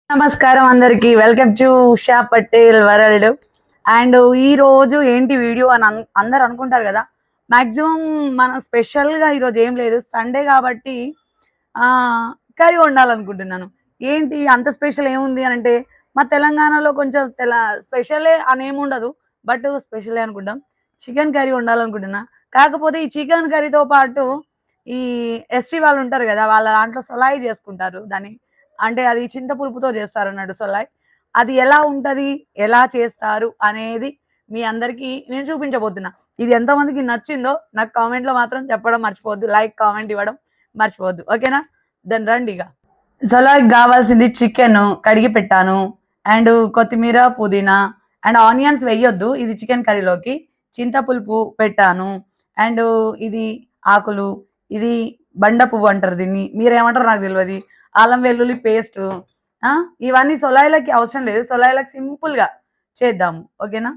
నమస్కారం అందరికి. Welcome to Usha Patel world. And ఈ రోజు ఏంటి వీడియో అని అందరు అనుకుంటారు కదా. మాక్సిమం మనం స్పెషల్గా ఈరోజు ఏం లేదు, సండే కాబట్టి కర్రీ వండాలనుకుంటున్నాను. ఏంటి అంత స్పెషల్ ఏముంది అని అంటే, మా తెలంగాణలో కొంచెం స్పెషలే అని ఏముండదు, బట్ స్పెషలే అనుకుంటాం. చికెన్ కర్రీ వండాలనుకుంటున్నా. కాకపోతే ఈ చికెన్ కర్రీతో పాటు ఈ ఎస్టీ వాళ్ళు ఉంటారు కదా, వాళ్ళ దాంట్లో సొలాయి చేసుకుంటారు దాన్ని. అంటే అది చింతపులుపుతో చేస్తారన్నట్టు సొలాయ్. అది ఎలా ఉంటది, ఎలా చేస్తారు అనేది మీ అందరికీ నేను చూపించబోతున్నా. ఇది ఎంతమందికి నచ్చిందో నాకు కామెంట్‌లో మాత్రం చెప్పడం మర్చిపోవద్దు. లైక్, కామెంట్ ఇవ్వడం మర్చిపోవద్దు. ఓకేనా? దెన్ రండి ఇగ. సొలాయ్‌కి గావాల్సింది చికెను కడిగి పెట్టాను. అండ్ కొత్తిమీర, పుదీనా అండ్ ఆనియన్స్ వెయ్యొద్దు ఇది చికెన్ కర్రీలోకి. చింతపులుపు పెట్టాను. అండ్ ఇది ఆకులు, ఇది బండ పువ్వు అంటారు దీన్ని. మీరేమంటారో నాకు తెలవది. అల్లం వెల్లుల్లి పేస్టు. ఇవన్నీ సొలాయిలకి అవసరం లేదు. సొలాయిలకి సింపుల్‌గా చేద్దాము. ఓకేనా?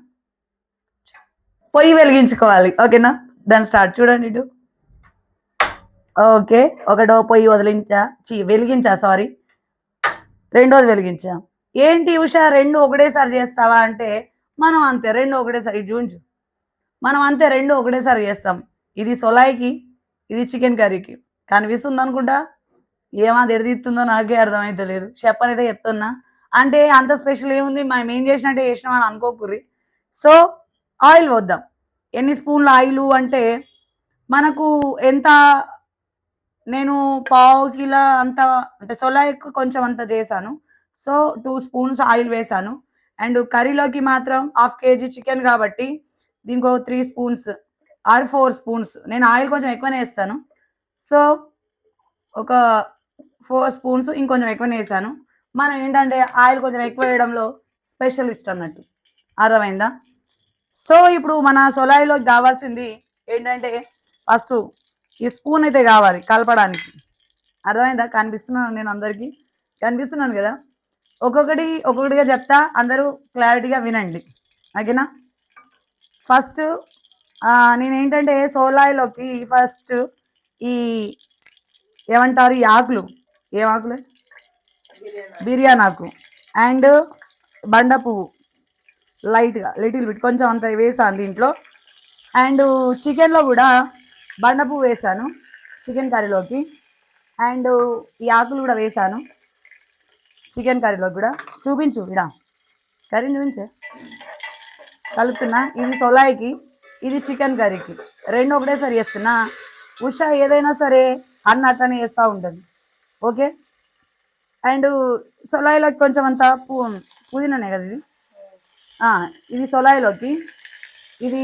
పొయ్యి వెలిగించుకోవాలి. ఓకేనా? దాన్ని స్టార్ట్ చూడండి ఇటు. ఓకే. ఒకటో పొయ్యి వెలిగించా సారీ. రెండోది వెలిగించా. ఏంటి ఉషా 2 ఒకటేసారి చేస్తావా అంటే, మనం అంతే 2 ఒకటేసారి ఇటు చూయించు. మనం అంతే 2 ఒకటేసారి చేస్తాం. ఇది సొలాయికి, ఇది చికెన్ కర్రీకి. కనిపిస్తుందనుకుంటా. ఏమది ఎడదీత్తుందో నాకే అర్థమైతలేదు. చెప్పనైతే చెప్తున్నా. అంటే అంత స్పెషల్ ఏముంది, మేమేం చేసినట్టే చేసినామని అనుకోకుర్రి. So, oil పోద్దాం. ఎన్ని స్పూన్ల ఆయిలు అంటే, మనకు ఎంత, నేను పావు కిలో అంత, అంటే సొలాయికి కొంచెం అంత చేశాను. సో, 2 స్పూన్స్ ఆయిల్ వేశాను. అండ్ కర్రీలోకి మాత్రం హాఫ్ కేజీ చికెన్ కాబట్టి దీనికో 3 స్పూన్స్ ఆర్ 4 స్పూన్స్. నేను ఆయిల్ కొంచెం ఎక్కువనే ఏస్తాను. సో, ఒక 4 స్పూన్స్ ఇంకొంచెం ఎక్కువనే ఏసాను. మనం ఏంటంటే ఆయిల్ కొంచెం ఎక్కువ వేయడంలో స్పెషలిస్ట్ అన్నట్టు. అర్థమైందా? సో, ఇప్పుడు మన సొలాయిలోకి కావాల్సింది ఏంటంటే, ఫస్టు ఈ స్పూన్ అయితే కావాలి కలపడానికి. అర్థమైందా? కనిపిస్తున్నానా నేను అందరికీ? కనిపిస్తున్నాను కదా! ఒక్కొక్కటిగా చెప్తా. అందరూ క్లారిటీగా వినండి. ఓకేనా? ఫస్ట్ నేనేంటంటే సోలాయిలోకి ఫస్ట్ ఈ ఏమంటారు, ఈ ఆకులు, ఏం ఆకులు? బిర్యానీ ఆకు అండ్ బండ పువ్వు లైట్గా లిటిల్ బిట్ కొంచెం అంత వేసాను దీంట్లో. అండ్ చికెన్లో కూడా బండ పువ్వు వేసాను చికెన్ కర్రీలోకి. అండ్ ఈ ఆకులు కూడా వేసాను చికెన్ కర్రీలోకి కూడా. చూపించు ఇడా కర్రీ చూపించే. కలుపుతున్నా. ఇది సొలాయికి, ఇది చికెన్ కర్రీకి. 2 ఒకటేసారి చేస్తున్నా. ఉషా ఏదైనా సరే అన్న అట్లనే చేస్తూ ఉంటుంది. ఓకే. అండ్ సొలాయిలోకి కొంచెం అంత పుదీనానే కదా ఇది. ఇది సొలాయిలోకి, ఇది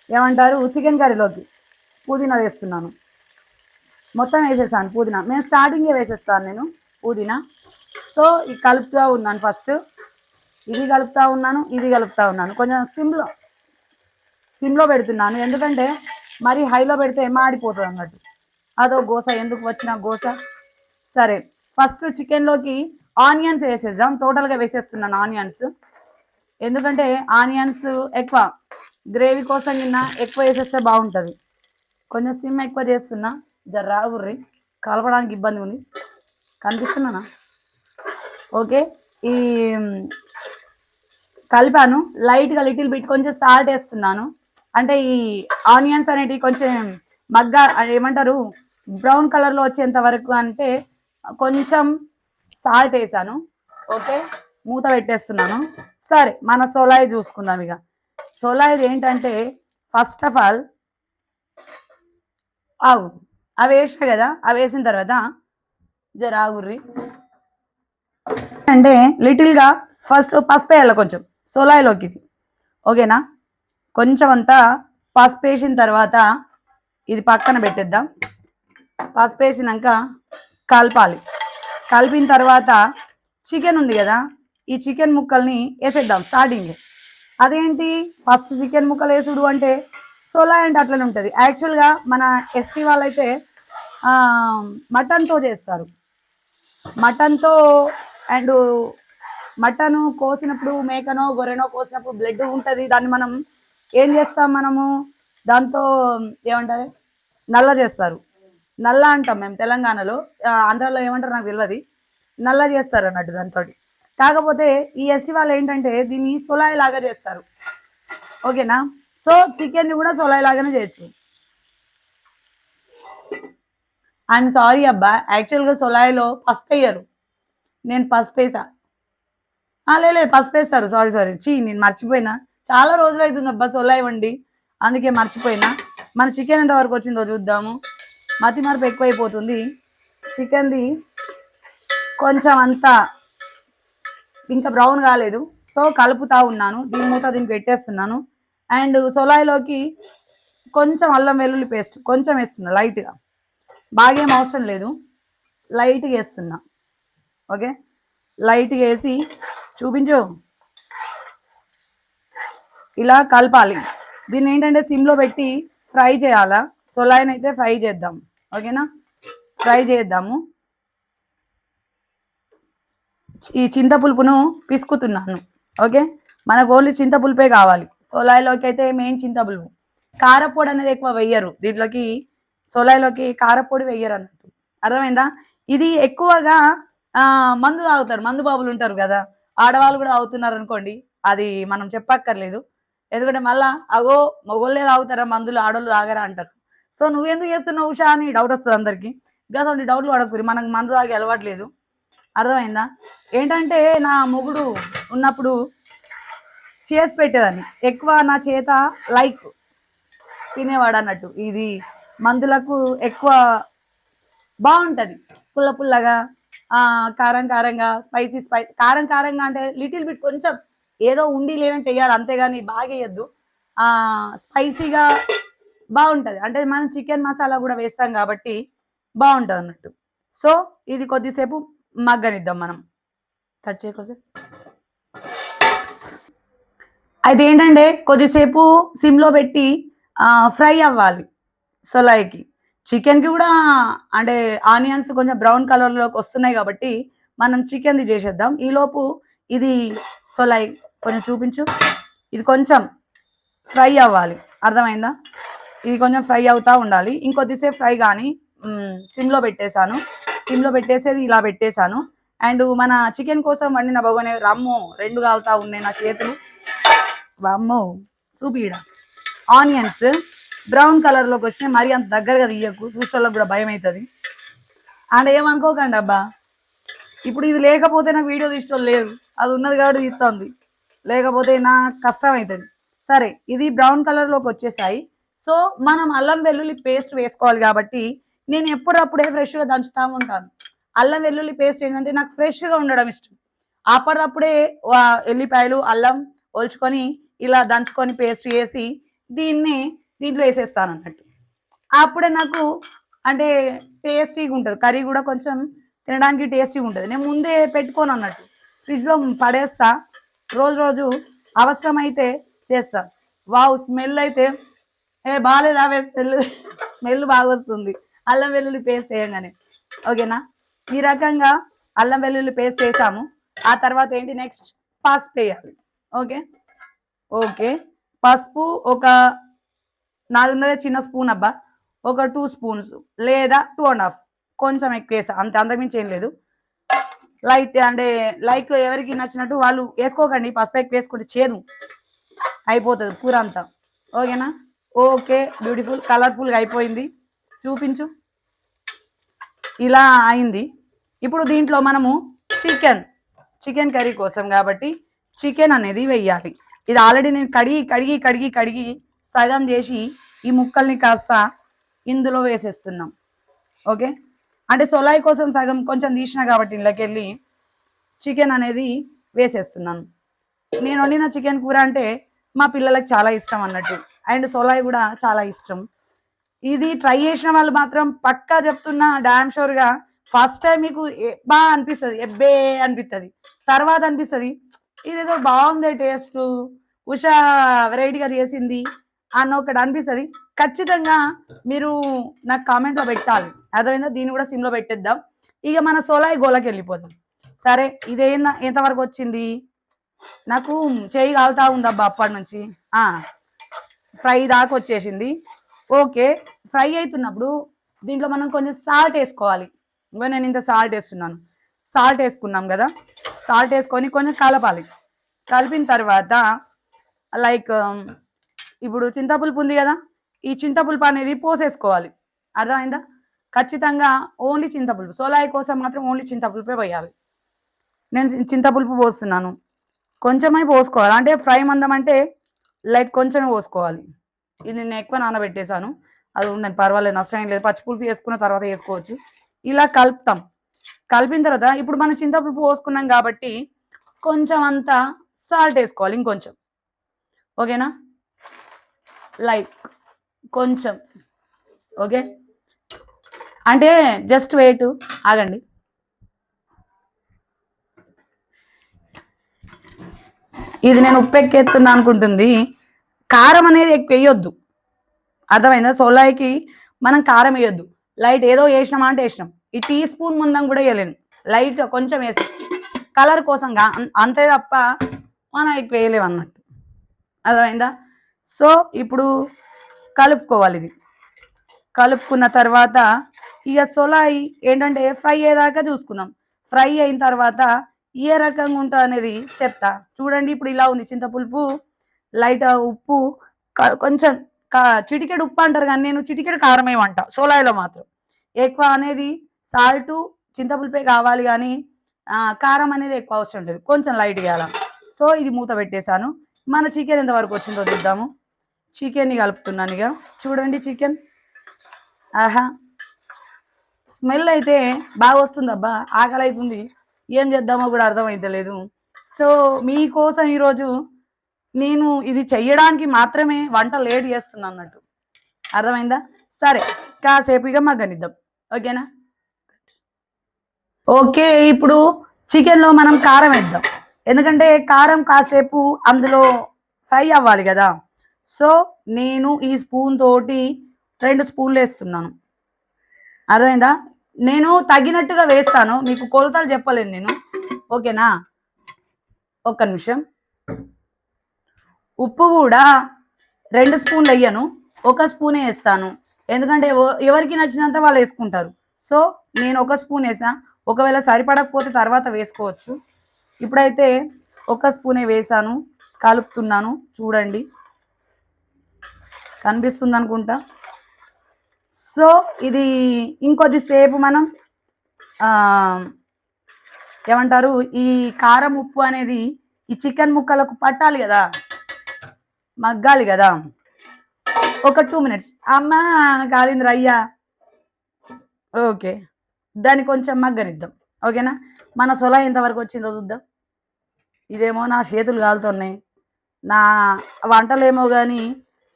ఏమంటారు చికెన్ కర్రీలోకి పుదీనా వేస్తున్నాను. మొత్తం వేసేసాను పుదీనా. నేను స్టార్టింగే వేసేస్తాను నేను పుదీనా. సో, ఇది కలుపుతూ ఉన్నాను ఫస్ట్. ఇది కలుపుతూ ఉన్నాను, ఇది కలుపుతూ ఉన్నాను. కొంచెం సిమ్లో పెడుతున్నాను. ఎందుకంటే మరి హైలో పెడితే మాడిపోతుంది అన్నట్టు. అదో గోస, ఎందుకు వచ్చిన గోస. సరే, ఫస్ట్ చికెన్లోకి ఆనియన్స్ వేసేద్దాం. టోటల్గా వేసేస్తున్నాను ఆనియన్స్. ఎందుకంటే ఆనియన్స్ ఎక్కువ గ్రేవీ కోసం ఎక్కువ వేసేస్తే బాగుంటుంది. కొంచెం సిమ్ ఎక్కువ చేస్తున్నా. రాగుర్రి కలపడానికి ఇబ్బంది ఉంది. కనిపిస్తున్నానా? ఓకే. ఈ కలిపాను. లైట్గా లిటిల్ బిట్ కొంచెం సాల్ట్ వేస్తున్నాను. అంటే ఈ ఆనియన్స్ అనేటివి కొంచెం ఏమంటారు, బ్రౌన్ కలర్లో వచ్చేంత వరకు అంటే కొంచెం సాల్ట్ వేసాను. ఓకే. మూత పెట్టేస్తున్నాను. సరే, మన సొలాయి చూసుకుందాం ఇక. సొలాయిది ఏంటంటే, ఫస్ట్ ఆఫ్ ఆల్ అవి వేసా కదా, అవి వేసిన తర్వాత ఆగుర్రి అంటే లిటిల్గా ఫస్ట్ పసుపు వేయాలి కొంచెం సొలాయిలోకి ఇది. ఓకేనా? కొంచెం అంతా పసుపు వేసిన తర్వాత ఇది పక్కన పెట్టేద్దాం. పసుపు వేసినాక కలపాలి. కలిపిన తర్వాత చికెన్ ఉంది కదా, ఈ చికెన్ ముక్కల్ని వేసేద్దాం స్టార్టింగ్. అదేంటి ఫస్ట్ చికెన్ ముక్కలు వేసుడు అంటే సొలాయి అంటే అట్లనే ఉంటుంది. యాక్చువల్గా మన ఎస్టీ వాళ్ళైతే మటన్తో చేస్తారు. మటన్తో అండ్ మటను కోసినప్పుడు, మేకనో గొర్రెనో కోసినప్పుడు బ్లడ్ ఉంటుంది. దాన్ని మనం ఏం చేస్తాం, మనము దాంతో ఏమంటారు, నల్ల చేస్తారు. నల్ల అంటాం మేము తెలంగాణలో. ఆంధ్రాలో ఏమంటారు నాకు తెలియదు. నల్ల చేస్తారు అన్నట్టు దాంతో. కాకపోతే ఈ ఎస్సీ వాళ్ళు ఏంటంటే దీన్ని సొలాయి లాగా చేస్తారు. ఓకేనా? సో చికెన్ని కూడా సొలాయి లాగానే చేయొచ్చు. ఐఎమ్ సారీ అబ్బా, యాక్చువల్గా సొలాయిలో పసుపు వేయరు, నేను పసుపు వేసా. లేదు పసుపు వేస్తారు, సారీ నేను మర్చిపోయినా. చాలా రోజులు అవుతుంది అబ్బా సొలాయి వండి, అందుకే మర్చిపోయినా. మన చికెన్ ఎంతవరకు వచ్చిందో చూద్దాము. మతి మరపు ఎక్కువైపోతుంది. చికెన్ది కొంచెం అంతా ఇంకా బ్రౌన్ కాలేదు, సో కలుపుతా ఉన్నాను. దీని మూత దీనికి పెట్టేస్తున్నాను. అండ్ సొలాయిలోకి కొంచెం అల్లం వెల్లుల్లి పేస్ట్ కొంచెం వేస్తున్నా, లైట్గా, బాగా ఏం అవసరం లేదు, లైట్గా వేస్తున్నా. ఓకే, లైట్గా వేసి చూపించు. ఇలా కలపాలి. దీన్ని ఏంటంటే సిమ్లో పెట్టి ఫ్రై చేయాలా. సొలాయిని అయితే ఫ్రై చేద్దాం. ఓకేనా? ఫ్రై చేద్దాము. ఈ చింతపులుపును పిసుకుతున్నాను. ఓకే, మనకు ఓన్లీ చింతపులుపే కావాలి. సొలాయిలోకి అయితే మెయిన్ చింతపులుపు. కారపొడి అనేది ఎక్కువ వెయ్యరు దీంట్లోకి, సొలాయిలోకి కారపొడి వెయ్యరు అన్నట్టు. అర్థమైందా? ఇది ఎక్కువగా మందు తాగుతారు, మందు బాబులు ఉంటారు కదా, ఆడవాళ్ళు కూడా తాగుతున్నారు అనుకోండి, అది మనం చెప్పక్కర్లేదు. ఎందుకంటే మళ్ళా అగో మొగోళ్ళే తాగుతారా మందులు, ఆడోళ్ళు తాగరా అంటారు. సో నువ్వెందుకు చేస్తున్నావు ఉషా అని డౌట్ వస్తుంది అందరికి. గసంటి డౌట్లు పడకూరి, మనకు మందు తాగి అలవాట్లేదు. అర్థమైందా? ఏంటంటే నా మొగుడు ఉన్నప్పుడు చేసి పెట్టేదాన్ని, ఎక్కువ నా చేత లైక్ తినేవాడు అన్నట్టు. ఇది మందులకు ఎక్కువ బాగుంటుంది, పుల్ల పుల్లగా, కారం కారంగా, స్పైసీ కారం కారంగా అంటే లిటిల్ బిట్ కొంచెం ఏదో ఉండి లేనంటే వేయాలి, అంతేగాని బాగా వేయద్దు. స్పైసీగా బాగుంటుంది, అంటే మనం చికెన్ మసాలా కూడా వేస్తాం కాబట్టి బాగుంటుంది అన్నట్టు. సో ఇది కొద్దిసేపు మగ్గనిద్దాం మనం. కట్ చేయకోసం అయితే ఏంటంటే కొద్దిసేపు సిమ్లో పెట్టి ఫ్రై అవ్వాలి సొలాయికి. చికెన్కి కూడా అంటే ఆనియన్స్ కొంచెం బ్రౌన్ కలర్లోకి వస్తున్నాయి కాబట్టి మనం చికెన్ది చేసేద్దాం. ఈలోపు ఇది సొలాయి కొంచెం చూపించు. ఇది కొంచెం ఫ్రై అవ్వాలి, అర్థమైందా? ఇది కొంచెం ఫ్రై అవుతూ ఉండాలి. ఇంకొద్దిసేపు ఫ్రై కానీ సిమ్లో పెట్టేశాను. సిమ్లో పెట్టేసేది ఇలా పెట్టేశాను. అండ్ మన చికెన్ కోసం వండిన బగోనే రమ్ము 2 కాలుతా ఉన్నాయి నా చేతులు. వామ్మో చూపిడ. ఆనియన్స్ బ్రౌన్ కలర్లోకి వచ్చినాయి, మరీ అంత దగ్గరగా తీయకు, చూసేళ్ళకి కూడా భయం అవుతుంది. అండ్ ఏమనుకోకండి అబ్బా, ఇప్పుడు ఇది లేకపోతే నాకు వీడియో తీసుకోవాలి లేదు, అది ఉన్నది కాబట్టి తీస్తుంది, లేకపోతే నాకు కష్టం అవుతుంది. సరే, ఇది బ్రౌన్ కలర్లోకి వచ్చేసాయి. సో మనం అల్లం వెల్లుల్లి పేస్ట్ వేసుకోవాలి కాబట్టి నేను ఎప్పుడప్పుడే ఫ్రెష్గా దంచుతూ ఉంటాను. అల్లం వెల్లుల్లి పేస్ట్ ఏంటంటే నాకు ఫ్రెష్గా ఉండడం ఇష్టం. అప్పటికప్పుడే ఎల్లిపాయలు అల్లం ఒలుచుకొని ఇలా దంచుకొని పేస్ట్ చేసి దీంట్లో వేసేస్తాను అన్నట్టు. అప్పుడే నాకు అంటే టేస్టీగా ఉంటుంది, కర్రీ కూడా కొంచెం తినడానికి టేస్టీగా ఉంటుంది. నేను ముందే పెట్టుకోను అన్నట్టు, ఫ్రిడ్జ్లో పడేస్తా, రోజు అవసరమైతే చేస్తా. వావ్, స్మెల్ అయితే బాగాలేదు, అవే స్మెల్ బాగా వస్తుంది అల్లం వెల్లుల్లి పేస్ట్ వేయగానే. ఓకేనా? ఈ రకంగా అల్లం వెల్లుల్లి పేస్ట్ వేసాము. ఆ తర్వాత ఏంటి నెక్స్ట్, పసుపు వేయాలి. ఓకే, పసుపు ఒక నాది ఉన్నదే చిన్న స్పూన్ అబ్బా, ఒక 2 స్పూన్స్ లేదా 2.5, కొంచెం ఎక్కువ వేసా అంతే, అంతకుమించి ఏం లేదు. లైట్ అంటే లైక్ ఎవరికి నచ్చినట్టు వాళ్ళు వేసుకోకండి, పసుపు ఎక్కువ వేసుకుంటే చేదు అయిపోతుంది కూర అంతా. ఓకేనా? ఓకే, బ్యూటిఫుల్ కలర్ఫుల్గా అయిపోయింది. చూపించు. ఇలా అయింది. ఇప్పుడు దీంట్లో మనము చికెన్ కర్రీ కోసం కాబట్టి చికెన్ అనేది వెయ్యాలి. ఇది ఆల్రెడీ నేను కడిగి సగం చేసి ఈ ముక్కల్ని కాస్త ఇందులో వేసేస్తున్నాం. ఓకే, అంటే సొలాయి కోసం సగం కొంచెం తీసిన కాబట్టి ఇంట్లోకెళ్ళి చికెన్ అనేది వేసేస్తున్నాను. నేను వండిన చికెన్ కూర అంటే మా పిల్లలకు చాలా ఇష్టం అన్నట్టు, అండ్ సొలాయి కూడా చాలా ఇష్టం. ఇది ట్రై చేసిన వాళ్ళు మాత్రం పక్కా చెప్తున్నా, డామ్ షూర్గా ఫస్ట్ టైం మీకు బాగా అనిపిస్తుంది, ఎబ్బే అనిపిస్తుంది, తర్వాత అనిపిస్తుంది ఇదేదో బాగుంది టేస్ట్, ఉషా వెరైటీగా చేసింది అన్న ఒకటి అనిపిస్తుంది. ఖచ్చితంగా మీరు నాకు కామెంట్లో పెట్టాలి, అర్థమైందా? దీన్ని కూడా సిమ్లో పెట్టేద్దాం. ఇక మన సోలాయి గోలకి వెళ్ళిపోదాం. సరే, ఇదేందా ఎంతవరకు వచ్చింది? నాకు చేయి కాలుతా ఉందబ్బా అప్పటి నుంచి. ఫ్రై దాకా వచ్చేసింది. ఓకే, ఫ్రై అవుతున్నప్పుడు దీంట్లో మనం కొంచెం సాల్ట్ వేసుకోవాలి. ఇంకా నేను ఇంత సాల్ట్ వేస్తున్నాను. సాల్ట్ వేసుకున్నాం కదా, సాల్ట్ వేసుకొని కొంచెం కలపాలి. కలిపిన తర్వాత లైక్ ఇప్పుడు చింతపులుపు ఉంది కదా, ఈ చింతపులుపు అనేది పోసేసుకోవాలి. అర్థమైందా? ఖచ్చితంగా ఓన్లీ చింతపులుపు, సోలాయి కోసం మాత్రం ఓన్లీ చింతపులుపే పోయాలి. నేను చింతపులుపు పోస్తున్నాను, కొంచెమే పోసుకోవాలి. అంటే ఫ్రై మందం అంటే లైట్ కొంచెమే పోసుకోవాలి. ఇది నేను ఎక్కువ నానబెట్టేశాను, అది ఉండదు, పర్వాలేదు, నష్టం ఏం లేదు. పచ్చిపులుసు వేసుకున్న తర్వాత వేసుకోవచ్చు. ఇలా కలుపుతాం. కలిపిన తర్వాత ఇప్పుడు మనం చింతపులుపు పోసుకున్నాం కాబట్టి కొంచెం అంతా సాల్ట్ వేసుకోవాలి, ఇంకొంచెం. ఓకేనా? లైక్ కొంచెం. ఓకే, అంటే జస్ట్ వెయిట్, ఆగండి. ఇది నేను ఉప్పు ఎక్కేస్తున్నా అనుకుంటుంది. కారం అనేది ఎక్కువ వేయొద్దు, అర్థమైందా? సోలాయికి మనం కారం వేయొద్దు. లైట్ ఏదో వేసినామా అంటే వేసినాం. ఈ టీ స్పూన్ ముందం కూడా వేయలేను, లైట్ కొంచెం వేసి కలర్ కోసంగా, అంతే తప్ప మనం ఎక్కువ వేయలేము అన్నట్టు. అర్థమైందా? సో ఇప్పుడు కలుపుకోవాలి. ఇది కలుపుకున్న తర్వాత ఇక సోలాయి ఏంటంటే ఫ్రై అయ్యేదాకా చూసుకుందాం. ఫ్రై అయిన తర్వాత ఏ రకంగా ఉంటుంది అనేది చెప్తా. చూడండి, ఇప్పుడు ఇలా ఉంది చింతపులుపు, లైట్ ఉప్పు, కొంచెం చిటికెడు ఉప్పు అంటారు కానీ నేను చిటికెడు కారం ఏమంటా సోలాయిలో మాత్రం. ఎక్కువ అనేది సాల్ట్ చింతపులుపే కావాలి కానీ కారం అనేది ఎక్కువ అవసరం లేదు, కొంచెం లైట్ వేయాలి. సో ఇది మూత పెట్టేశాను. మన చికెన్ ఎంతవరకు వచ్చిందో చూద్దాము. చికెన్ని కలుపుతున్నాను ఇక. చూడండి చికెన్, ఆహా స్మెల్ అయితే బాగా వస్తుంది. అబ్బా ఆకలి అవుతుంది, ఏం చేద్దామో కూడా అర్థమైతలేదు. సో మీకోసం ఈరోజు నేను ఇది చెయ్యడానికి మాత్రమే వంట లేట్ చేస్తున్నా అన్నట్టు. అర్థమైందా? సరే, కాసేపు ఇక మగ్గనిద్దాం. ఓకేనా? ఓకే, ఇప్పుడు చికెన్లో మనం కారం వేద్దాం, ఎందుకంటే కారం కాసేపు అందులో ఫ్రై అవ్వాలి కదా. సో నేను ఈ స్పూన్ తోటి 2 స్పూన్లు వేస్తున్నాను. అర్థమైందా? నేను తగినట్టుగా వేస్తాను, మీకు కొలతలు చెప్పలేను నేను. ఓకేనా? ఒక్క నిమిషం. ఉప్పు కూడా 2 స్పూన్లు వేయను, 1 స్పూనే వేస్తాను, ఎందుకంటే ఎవరికి నచ్చినంత వాళ్ళు వేసుకుంటారు. సో నేను 1 స్పూన్ వేసా, ఒకవేళ సరిపడకపోతే తర్వాత వేసుకోవచ్చు. ఇప్పుడైతే 1 స్పూనే వేసాను, కలుపుతున్నాను. చూడండి, కనిపిస్తుంది అనుకుంటా. సో ఇది ఇంకొద్దిసేపు మనం ఏమంటారు, ఈ కారం ఉప్పు అనేది ఈ చికెన్ ముక్కలకు పట్టాలి కదా, మగ్గాలి కదా. ఒక 2 మినిట్స్. అమ్మా కాలింద్ర అయ్యా. ఓకే, దాన్ని కొంచెం మగ్గనిద్దాం. ఓకేనా? మన సొల ఎంతవరకు వచ్చిందో చూద్దాం. ఇదేమో నా చేతులు కాలుతున్నాయి, నా వంటలేమో కానీ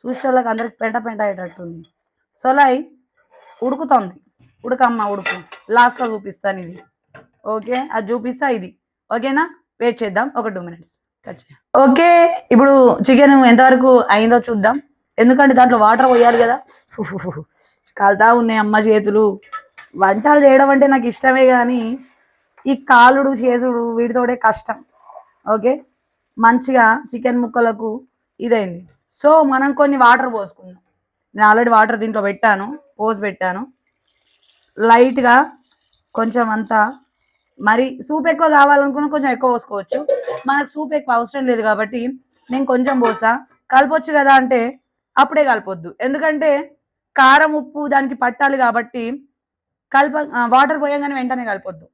చూసేవాళ్ళకి అందరికి పెంట పెంట అయ్యేటట్టుంది. సొలాయి ఉడుకుతుంది, ఉడకమ్మ ఉడుకు, లాస్ట్లో చూపిస్తాను ఇది. ఓకే, అది చూపిస్తా ఇది. ఓకేనా? వెయిట్ చేద్దాం ఒక 2 మినిట్స్. ఓకే, ఇప్పుడు చికెన్ ఎంతవరకు అయిందో చూద్దాం, ఎందుకంటే దాంట్లో వాటర్ పోయాలి కదా. కాలుతా ఉన్నాయి అమ్మ చేతులు. వంటలు చేయడం అంటే నాకు ఇష్టమే కానీ ఈ కాలుడు చేసుడు వీటితోటే కష్టం. ఓకే, మంచిగా చికెన్ ముక్కలకు ఇదైంది. సో మనం కొన్ని వాటర్ పోసుకుందాం. నేను ఆల్రెడీ వాటర్ దీంట్లో పెట్టాను, పోసి పెట్టాను. లైట్గా కొంచెం అంతా, మరి సూప్ ఎక్కువ కావాలనుకున్న కొంచెం ఎక్కువ పోసుకోవచ్చు. మనకు సూప్ ఎక్కువ అవసరం లేదు కాబట్టి నేను కొంచెం పోసా. కలపొచ్చు కదా అంటే అప్పుడే కలపొద్దు, ఎందుకంటే కారం ఉప్పు దానికి పట్టాలి కాబట్టి వాటర్ పోయంగానే వెంటనే కలపొద్దు.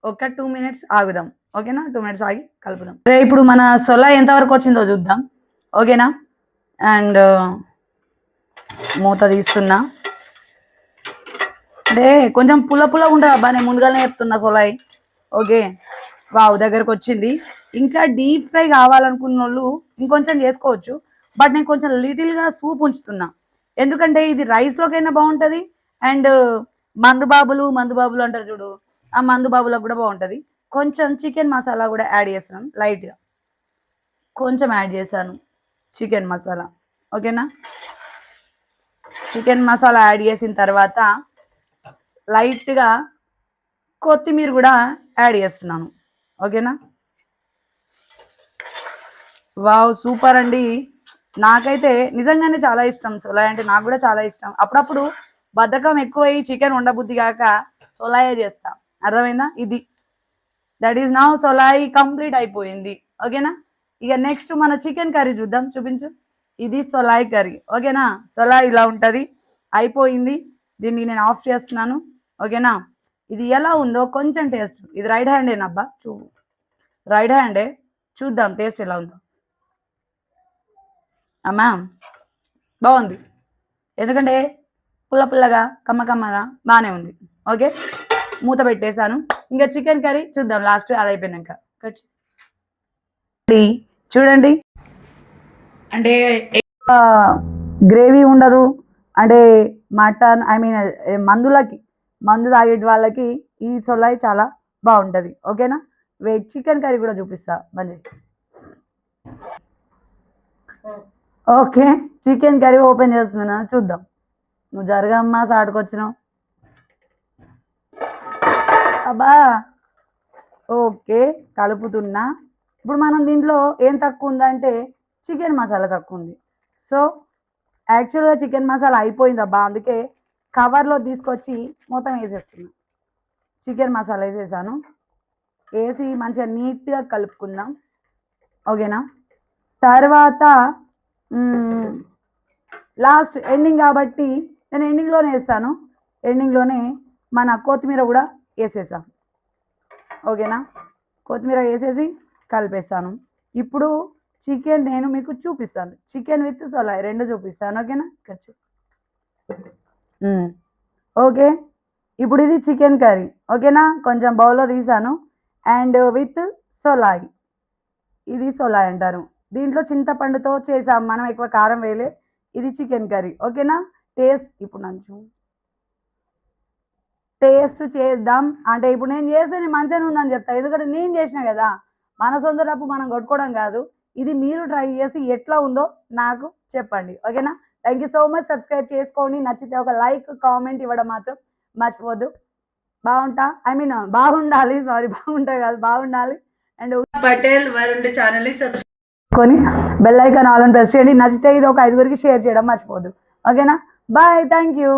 ఒక 2 మినిట్స్ ఆగుదాం. ఓకేనా? 2 మినిట్స్ ఆగి కలుపుదాం. ఇప్పుడు మన సొల ఎంతవరకు వచ్చిందో చూద్దాం. ఓకేనా? అండ్ మూత తీస్తున్నా. అంటే కొంచెం పుల్ల పుల్ల ఉంటుంది అబ్బా, నేను ముందుగానే చెప్తున్నా సొలాయి. ఓకే, వావ్ దగ్గరకు వచ్చింది. ఇంకా డీప్ ఫ్రై కావాలనుకున్న వాళ్ళు ఇంకొంచెం చేసుకోవచ్చు, బట్ నేను కొంచెం లిటిల్గా సూప్ ఉంచుతున్నా, ఎందుకంటే ఇది రైస్లోకైనా బాగుంటుంది. అండ్ మందుబాబులు అంటారు చూడు, ఆ మందుబాబులకు కూడా బాగుంటుంది. కొంచెం చికెన్ మసాలా కూడా యాడ్ చేస్తున్నాను, లైట్గా కొంచెం యాడ్ చేశాను చికెన్ మసాలా. ఓకేనా? చికెన్ మసాలా యాడ్ చేసిన తర్వాత లైట్గా కొత్తిమీర కూడా యాడ్ చేస్తున్నాను. ఓకేనా? వావ్ సూపర్ అండి, నాకైతే నిజంగానే చాలా ఇష్టం సొలాయ్ అంటే, నాకు కూడా చాలా ఇష్టం. అప్పుడప్పుడు బద్ధకం ఎక్కువై చికెన్ ఉండబుద్ధి కాక సొలాయే చేస్తా. అర్థమైందా? ఇది దట్ ఈస్ నౌ సొలాయి కంప్లీట్ అయిపోయింది. ఓకేనా? ఇక నెక్స్ట్ మన చికెన్ కర్రీ చూద్దాం. చూపించు. ఇది సొలాయి కర్రీ. ఓకేనా? సొలాయి ఇలా ఉంటుంది. అయిపోయింది. దీన్ని నేను ఆఫ్ చేస్తున్నాను. ఓకేనా? ఇది ఎలా ఉందో కొంచెం టేస్ట్. ఇది రైట్ హ్యాండేనబ్బా. రైట్ హ్యాండే. చూద్దాం టేస్ట్ ఎలా ఉందో. అమ్మా బాగుంది. ఎందుకంటే పుల్ల పుల్లగా కమ్మగా బాగానే ఉంది. ఓకే, మూత పెట్టేశాను. ఇంకా చికెన్ కర్రీ చూద్దాం లాస్ట్ అది అయిపోయినాక. చూడండి, అంటే గ్రేవీ ఉండదు, అంటే మటన్ మందు తాగే వాళ్ళకి ఈ సొలాయి చాలా బాగుంటుంది. ఓకేనా? వెయిట్ చికెన్ కర్రీ కూడా చూపిస్తా మంచి. ఓకే, చికెన్ కర్రీ ఓపెన్ చేస్తున్నా, చూద్దాం. నువ్వు జరగమ్మా, సాటుకొచ్చినావు. అబ్బా ఓకే, కలుపుతున్నా. ఇప్పుడు మనం దీంట్లో ఏం తక్కువ ఉందంటే చికెన్ మసాలా తక్కువ ఉంది. సో యాక్చువల్గా చికెన్ మసాలా అయిపోయింది అబ్బా, అందుకే కవర్లో తీసుకొచ్చి మొత్తం వేసేస్తున్నా. చికెన్ మసాలా వేసేసాను. వేసి మంచిగా నీట్గా కలుపుకుందాం. ఓకేనా? తర్వాత లాస్ట్ ఎండింగ్ కాబట్టి నేను ఎండింగ్లోనే వేస్తాను. ఎండింగ్లోనే మన కొత్తిమీర కూడా వేసేసాం. ఓకేనా? కొత్తిమీర వేసేసి కలిపేస్తాను. ఇప్పుడు చికెన్ నేను మీకు చూపిస్తాను. చికెన్ విత్ సొలాయి రెండు చూపిస్తాను. ఓకేనా? ఖర్చు. ఓకే, ఇప్పుడు ఇది చికెన్ కర్రీ. ఓకేనా? కొంచెం బౌల్లో తీసాను. అండ్ విత్ సొలాయి. ఇది సొలాయి అంటారు. దీంట్లో చింతపండుతో చేసాం మనం, ఎక్కువ కారం వేయలే. ఇది చికెన్ కర్రీ. ఓకేనా? టేస్ట్ ఇప్పుడు టేస్ట్ చేద్దాం. అంటే ఇప్పుడు నేను చేస్తే నేను మంచిగానే ఉందని చెప్తా, ఎందుకంటే నేను చేసిన కదా. మన సొంత డబ్బు మనం కొట్టుకోవడం కాదు. ఇది మీరు ట్రై చేసి ఎట్లా ఉందో నాకు చెప్పండి. ఓకేనా? Thank you so much. Subscribe చేసుకోండి. నచ్చితే ఒక లైక్ కామెంట్ ఇవ్వడం మాత్రం మర్చిపోద్దు. బాగుండాలి, సారీ, బాగుంటాయి కాదు, బాగుండాలి. అండ్ పటేల్ వరుణ్ ఛానల్ని సబ్స్క్రైబ్ కొని బెల్ ఐకాన్ ఆల్ అని ప్రెస్ చేయండి. నచ్చితే ఇది ఒక 5గురికి షేర్ చేయడం మర్చిపోద్దు. ఓకేనా? Bye, thank you.